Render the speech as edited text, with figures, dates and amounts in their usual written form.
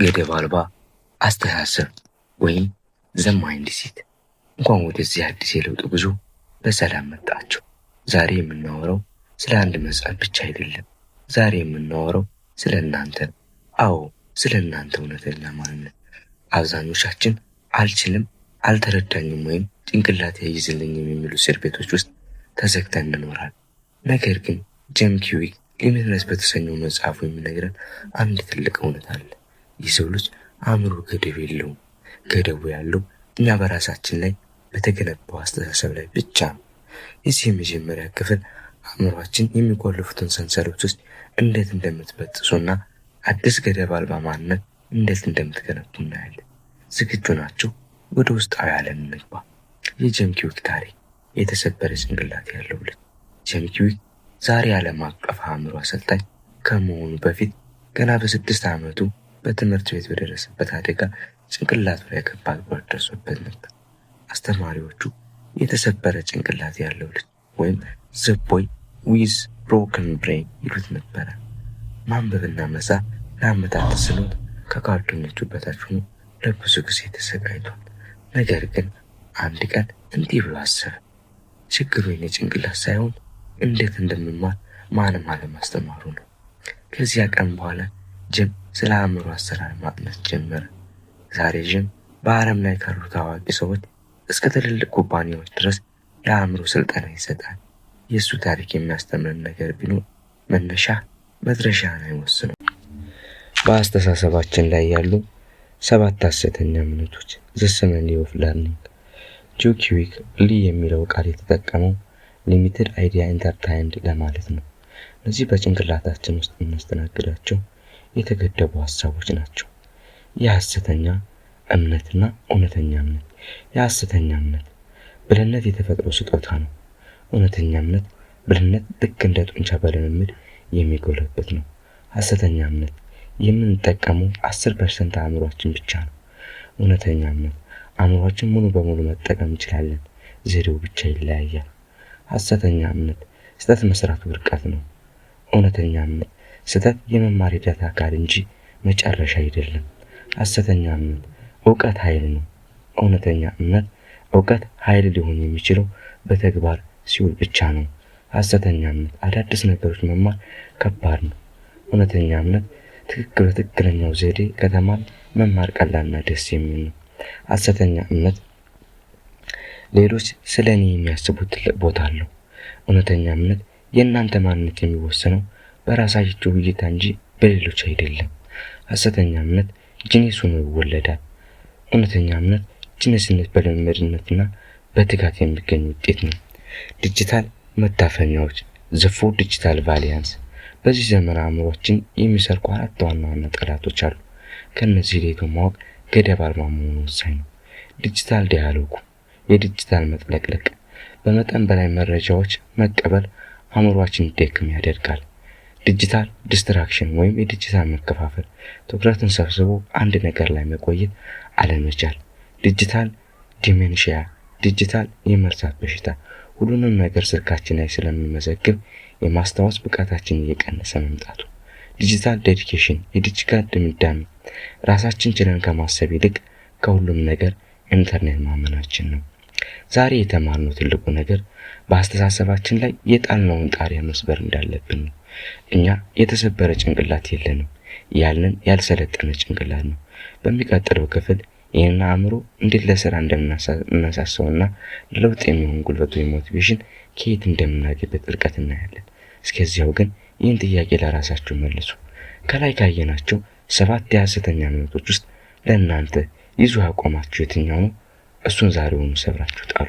ገደብ አልባ አስተሳሰብ ወይም ዘ ማይንድ ሴት። እንኳን ወደዚህ አዲስ የለውጥ ጉዞ በሰላም መጣችሁ። ዛሬ የምናወራው ስለ አንድ መጽሐፍ ብቻ አይደለም። ዛሬ የምናወራው ስለ እናንተ፣ አዎ ስለ እናንተ እውነተኛ ማንነት። አብዛኞቻችን አልችልም፣ አልተረዳኝም ወይም ጭንቅላት ያይዝልኝም የሚሉ እስር ቤቶች ውስጥ ተዘግተን እንኖራል። ነገር ግን ጄም ኪዊክ ሊሚትለስ በተሰኘው መጽሐፉ የሚነግረን አንድ ትልቅ እውነት አለ። የሰው ልጅ አእምሮ ገደብ የለውም። ገደቡ ያለው እኛ በራሳችን ላይ በተገነባው አስተሳሰብ ላይ ብቻ ነው። የዚህ የመጀመሪያ ክፍል አእምሯችን የሚቆልፉትን ሰንሰለት ውስጥ እንዴት እንደምትበጥሱና አዲስ ገደብ አልባ ማንነት እንዴት እንደምትገነቡ እናያለን። ዝግጁ ናቸው? ወደ ውስጣዊ ዓለም እንግባ። የጄም ኪዊክ ታሪክ፣ የተሰበረ ጭንቅላት ያለው ልጅ። ጄም ኪዊክ ዛሬ ዓለም አቀፍ አእምሮ አሰልጣኝ ከመሆኑ በፊት ገና በ6 ዓመቱ በትምህርት ቤት በደረሰበት አደጋ ጭንቅላቱ ላይ ከባድ ጉዳት ደርሶበት ነበር። አስተማሪዎቹ የተሰበረ ጭንቅላት ያለው ልጅ ወይም ዘ ቦይ ዊዝ ብሮከን ብሬን ይሉት ነበረ። ማንበብና መጻፍ ለዓመታት ተስኖት ከጓደኞቹ በታች ሆኖ ለብዙ ጊዜ ተሰቃይቷል። ነገር ግን አንድ ቀን እንዲህ ብሎ አሰበ። ችግሩ የኔ ጭንቅላት ሳይሆን እንዴት እንደምማር ማንም አለማስተማሩ ነው። ከዚያ ቀን በኋላ ጄም ስለ አእምሮ አሰራር ማጥናት ጀመረ። ዛሬ ጄም በዓለም ላይ ካሉ ታዋቂ ሰዎች እስከ ትልልቅ ኩባንያዎች ድረስ የአእምሮ ስልጠና ይሰጣል። የእሱ ታሪክ የሚያስተምረን ነገር ቢኖር መነሻ መድረሻን አይወስኑም። በአስተሳሰባችን ላይ ያሉ 7 ሐሰተኛ እምነቶች ዘ ሰመኒ ኦፍ ለርኒንግ። ጆ ኪዊክ ሊ የሚለው ቃል የተጠቀመው ሊሚትድ አይዲያ ኢንተርታይንድ ለማለት ነው። እነዚህ በጭንቅላታችን ውስጥ የምናስተናግዳቸው የተገደቡ ሀሳቦች ናቸው። የሐሰተኛ እምነትና እውነተኛ እምነት። የሐሰተኛ እምነት ብልህነት የተፈጥሮ ስጦታ ነው። እውነተኛ እምነት ብልህነት ልክ እንደ ጡንቻ በልምምድ የሚጎለበት ነው። ሐሰተኛ እምነት የምንጠቀመው 10% አእምሯችን ብቻ ነው። እውነተኛ እምነት አእምሯችን ሙሉ በሙሉ መጠቀም እንችላለን፣ ዘዴው ብቻ ይለያያል። ሐሰተኛ እምነት ስህተት መስራት ውድቀት ነው። እውነተኛ እምነት ስህተት የመማር ሂደት አካል እንጂ መጨረሻ አይደለም። ሐሰተኛ እምነት እውቀት ኃይል ነው። እውነተኛ እምነት እውቀት ኃይል ሊሆን የሚችለው በተግባር ሲውል ብቻ ነው። ሐሰተኛ እምነት አዳዲስ ነገሮች መማር ከባድ ነው። እውነተኛ እምነት ትክክለኛው ዘዴ ከተማር መማር ቀላልና ደስ የሚል ነው። ሐሰተኛ እምነት ሌሎች ስለ እኔ የሚያስቡት ትልቅ ቦታ አለው። እውነተኛ እምነት የእናንተ ማንነት የሚወሰነው በራሳችሁ እይታ እንጂ በሌሎች አይደለም። ሐሰተኛ እምነት ጂኒስ ሆኖ ይወለዳል። እውነተኛ እምነት ጂኒስነት በልምምድነትና በትጋት የሚገኝ ውጤት ነው። ዲጂታል መታፈኛዎች ዘ 4 ዲጂታል ቫሊያንስ። በዚህ ዘመን አእምሮአችን የሚሰርቁ 4 ዋና ዋና ጠላቶች አሉ። ከነዚህ ለይቶ ማወቅ ገደብ አልባ መሆኑ ወሳኝ ነው። ዲጂታል ዲያሎጉ፣ የዲጂታል መጥለቅለቅ። በመጠን በላይ መረጃዎች መቀበል አእምሮአችን እንዲደክም ያደርጋል። ዲጂታል ዲስትራክሽን ወይም የዲጂታል መከፋፈል፣ ትኩረትን ሰብስቦ አንድ ነገር ላይ መቆየት አለመቻል። ዲጂታል ዲሜንሺያ፣ ዲጂታል የመርሳት በሽታ። ሁሉንም ነገር ስልካችን ላይ ስለሚመዘግብ የማስታወስ ብቃታችን እየቀነሰ መምጣቱ። ዲጂታል ዴዲኬሽን፣ የዲጂታል ድምዳሜ። ራሳችን ችለን ከማሰብ ይልቅ ከሁሉም ነገር ኢንተርኔት ማመናችን ነው። ዛሬ የተማርነው ትልቁ ነገር በአስተሳሰባችን ላይ የጣልነውን ጣሪያ መስበር እንዳለብን ነው። እኛ የተሰበረ ጭንቅላት የለንም፣ ያለን ያልሰለጠነ ጭንቅላት ነው። በሚቀጥለው ክፍል ይህን አእምሮ እንዴት ለስራ እንደምናሳሳውና ለውጥ የሚሆን ጉልበት ወይ ሞቲቬሽን ከየት እንደምናገኝ በጥልቀት እናያለን። እስከዚያው ግን ይህን ጥያቄ ለራሳችሁ መልሱ። ከላይ ካየናቸው 7 የሐሰተኛ እምነቶች ውስጥ ለእናንተ ይዞ ያቆማችሁ የትኛው ነው? እሱን ዛሬውኑ ሰብራችሁ ጣሉ።